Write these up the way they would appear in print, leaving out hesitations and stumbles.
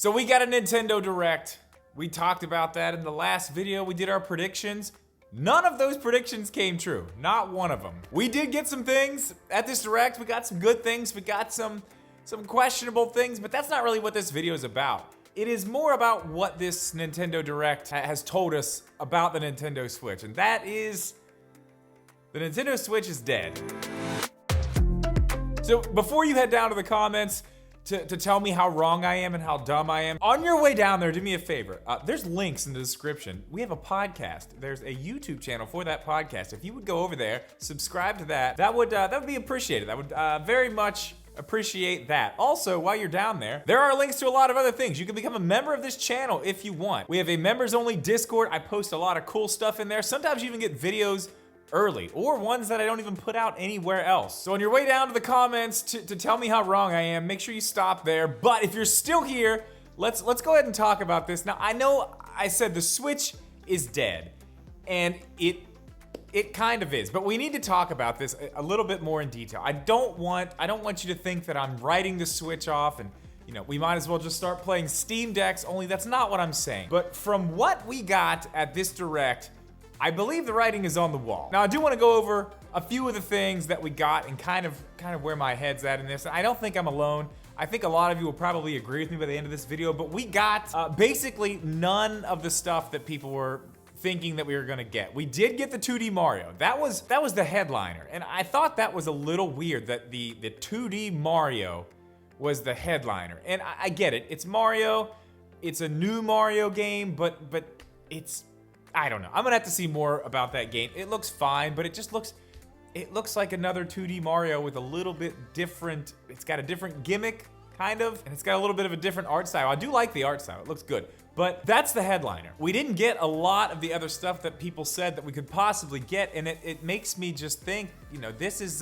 So we got a Nintendo Direct. We talked about that in the last video. We did our predictions. None of those predictions came true. Not one of them. We did get some things at this Direct. We got some good things. We got some questionable things, but that's not really what this video is about. It is more about what this Nintendo Direct has told us about the Nintendo Switch, and that is the Nintendo Switch is dead. So before you head down to the comments to tell me how wrong I am and how dumb I am, on your way down there, do me a favor. There's links in the description. We have a podcast. There's a YouTube channel for that podcast. If you would go over there, subscribe to that, that would be appreciated. I would very much appreciate that. Also, while you're down there, there are links to a lot of other things. You can become a member of this channel if you want. We have a members-only Discord. I post a lot of cool stuff in there. Sometimes you even get videos early, or ones that I don't even put out anywhere else. So on your way down to the comments to tell me how wrong I am, make sure you stop there. But if you're still here, let's go ahead and talk about this. Now, I know I said the Switch is dead, and it kind of is, but we need to talk about this a little bit more in detail. I don't want you to think that I'm writing the Switch off and we might as well just start playing Steam Decks, only that's not what I'm saying. But from what we got at this Direct, I believe the writing is on the wall. Now, I do want to go over a few of the things that we got and kind of where my head's at in this. I don't think I'm alone. I think a lot of you will probably agree with me by the end of this video, but we got basically none of the stuff that people were thinking that we were gonna get. We did get the 2D Mario. That was the headliner, and I thought that was a little weird that the 2D Mario was the headliner. And I get it. It's Mario. It's a new Mario game, but it's, I don't know. I'm gonna have to see more about that game. It looks fine, but it looks like another 2D Mario with a little bit different. It's got a different gimmick, kind of, and it's got a little bit of a different art style. I do like the art style. It looks good, but that's the headliner. We didn't get a lot of the other stuff that people said that we could possibly get, and it makes me just think, this is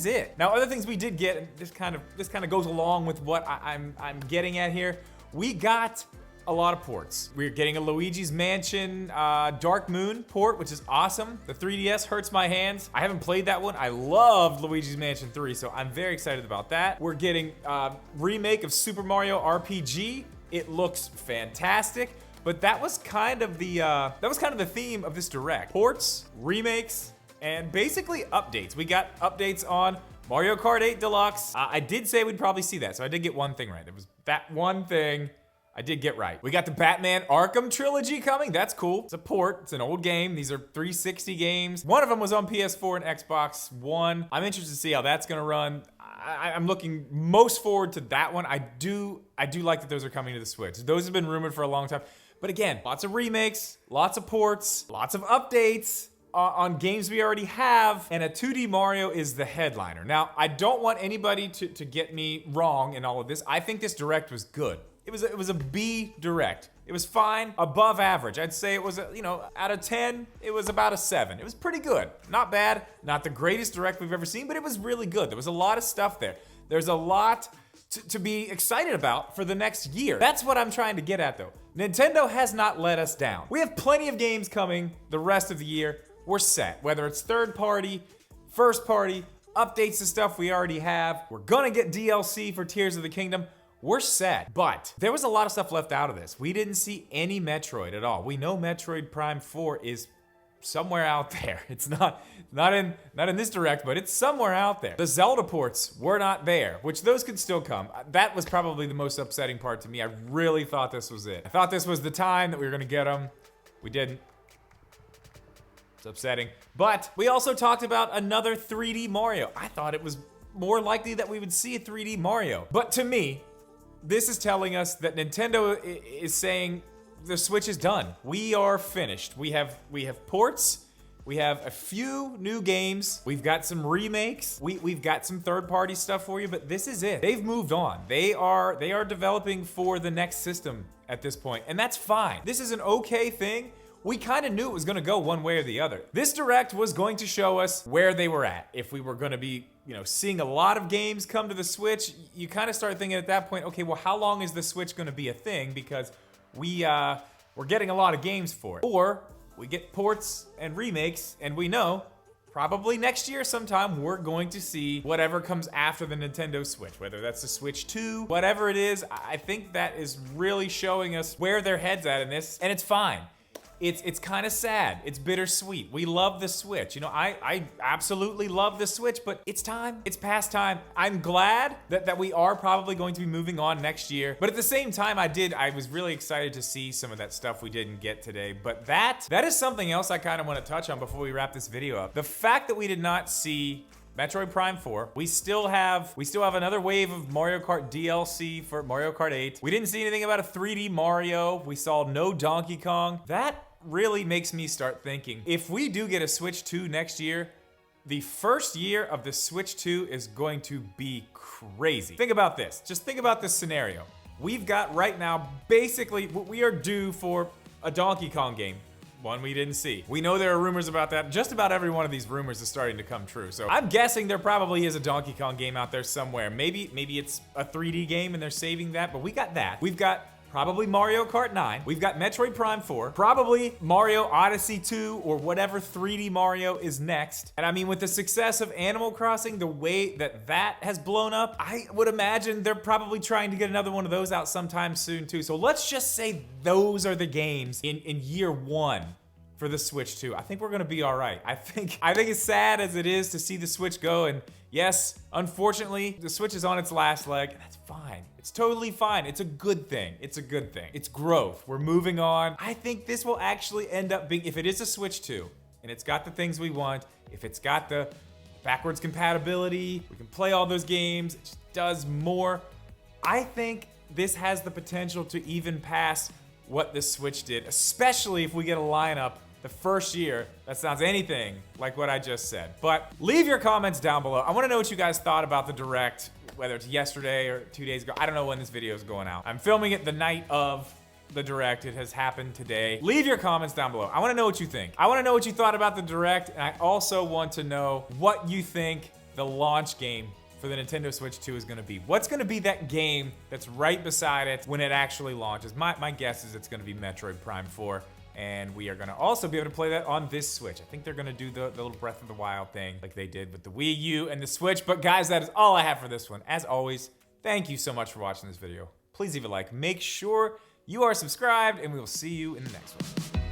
it. Now, other things we did get, and this kind of goes along with what I'm getting at here. We got a lot of ports. We're getting a Luigi's Mansion Dark Moon port, which is awesome. The 3DS hurts my hands. I haven't played that one. I loved Luigi's Mansion 3, so I'm very excited about that. We're getting a remake of Super Mario RPG. It looks fantastic, but that was kind of the theme of this Direct. Ports, remakes, and basically updates. We got updates on Mario Kart 8 Deluxe. I did say we'd probably see that, so I did get one thing right. There was that one thing I did get right. We got the Batman Arkham trilogy coming. That's cool. It's a port. It's an old game. These are 360 games. One of them was on PS4 and Xbox One. I'm interested to see how that's gonna run. I'm looking most forward to that one. I do like that those are coming to the Switch. Those have been rumored for a long time. But again, lots of remakes, lots of ports, lots of updates on games we already have, and a 2D Mario is the headliner. Now, I don't want anybody to get me wrong in all of this. I think this Direct was good. It was a B Direct. It was fine, above average. I'd say it was, out of 10, it was about a 7. It was pretty good. Not bad, not the greatest Direct we've ever seen, but it was really good. There was a lot of stuff there. There's a lot to be excited about for the next year. That's what I'm trying to get at, though. Nintendo has not let us down. We have plenty of games coming the rest of the year. We're set, whether it's third party, first party, updates to stuff we already have. We're gonna get DLC for Tears of the Kingdom. We're set, but there was a lot of stuff left out of this. We didn't see any Metroid at all. We know Metroid Prime 4 is somewhere out there. It's not in this Direct, but it's somewhere out there. The Zelda ports were not there, which those could still come. That was probably the most upsetting part to me. I really thought this was it. I thought this was the time that we were gonna get them. We didn't. It's upsetting. But we also talked about another 3D Mario. I thought it was more likely that we would see a 3D Mario. But to me, this is telling us that Nintendo is saying the Switch is done. We are finished. We have ports. We have a few new games. We've got some remakes. We've got some third-party stuff for you, but this is it. They've moved on. They are developing for the next system at this point, and that's fine. This is an okay thing. We kind of knew it was gonna go one way or the other. This Direct was going to show us where they were at. If we were gonna be, seeing a lot of games come to the Switch, you kind of start thinking at that point, okay, well, how long is the Switch gonna be a thing? Because we're getting a lot of games for it. Or we get ports and remakes, and we know probably next year sometime, we're going to see whatever comes after the Nintendo Switch, whether that's the Switch 2, whatever it is. I think that is really showing us where their head's at in this, and it's fine. It's kind of sad. It's bittersweet. We love the Switch. You know, I absolutely love the Switch, but it's time. It's past time. I'm glad that we are probably going to be moving on next year. But at the same time, I was really excited to see some of that stuff we didn't get today. But that is something else I kind of want to touch on before we wrap this video up. The fact that we did not see Metroid Prime 4. We still have another wave of Mario Kart DLC for Mario Kart 8. We didn't see anything about a 3D Mario. We saw no Donkey Kong. That really makes me start thinking, if we do get a Switch 2 next year, the first year of the Switch 2 is going to be crazy. Think about this. Just think about this scenario. We've got right now, basically, we are due for a Donkey Kong game. One we didn't see. We know there are rumors about that. Just about every one of these rumors is starting to come true. So I'm guessing there probably is a Donkey Kong game out there somewhere. Maybe it's a 3D game and they're saving that, but we got that. We've got probably Mario Kart 9. We've got Metroid Prime 4. Probably Mario Odyssey 2 or whatever 3D Mario is next. And I mean, with the success of Animal Crossing, the way that has blown up, I would imagine they're probably trying to get another one of those out sometime soon too. So let's just say those are the games in year one for the Switch 2. I think we're gonna be all right. I think as sad as it is to see the Switch go, and yes, unfortunately, the Switch is on its last leg, and that's fine. It's totally fine. It's a good thing. It's a good thing. It's growth. We're moving on. I think this will actually end up being, if it is a Switch 2, and it's got the things we want, if it's got the backwards compatibility, we can play all those games, it just does more. I think this has the potential to even pass what the Switch did, especially if we get a lineup the first year that sounds anything like what I just said. But leave your comments down below. I wanna know what you guys thought about the Direct, whether it's yesterday or 2 days ago. I don't know when this video is going out. I'm filming it the night of the Direct. It has happened today. Leave your comments down below. I wanna know what you think. I wanna know what you thought about the Direct, and I also want to know what you think the launch game for the Nintendo Switch 2 is gonna be. What's gonna be that game that's right beside it when it actually launches? My guess is it's gonna be Metroid Prime 4. And we are gonna also be able to play that on this Switch. I think they're gonna do the little Breath of the Wild thing like they did with the Wii U and the Switch. But guys, that is all I have for this one. As always, thank you so much for watching this video. Please leave a like, make sure you are subscribed, and we will see you in the next one.